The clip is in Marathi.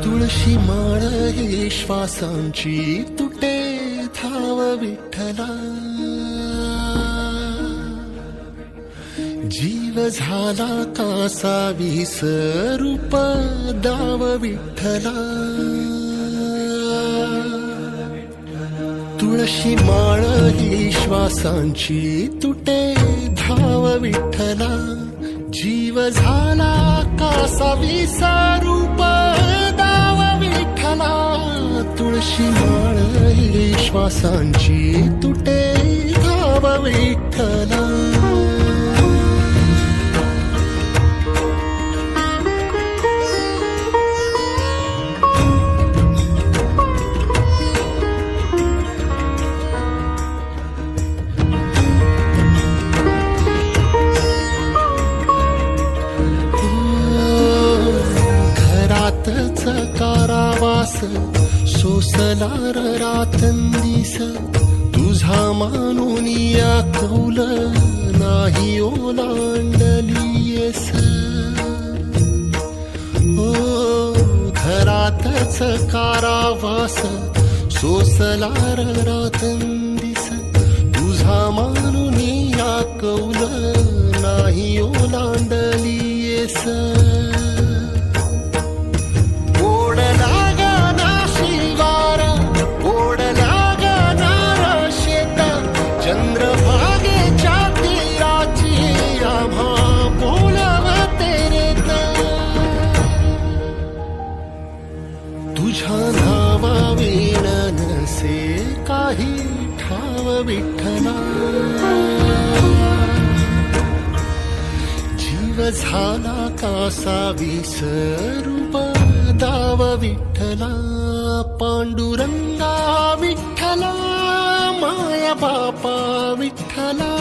तुळशी माळ हे श्वासांची तुटे धाव विठ्ठला, जीव झाला कासा विसरूप दाव विठ्ठला. तुळशी माळ ही श्वासांची तुटे धाव विठ्ठला, जीव झाला कासा विसरूप दाव विठ्ठला. तुळशी माळ ही श्वासांची तुटे धाव विठ्ठला. कारावास सोसलार रातंदिस, तुझा मानून या कौल नाही ओलांडलीयस. ओ घरातच कारावास सोसलार रातंदिस, तुझा मानून या कौल नाही ओलांडलीयस. तुझ्या नावा विण नसे काही ठाव विठ्ठला, जीव झाला कासा विसरूप दाव विठ्ठला. पांडुरंगा विठ्ठला, माया बापा विठ्ठला,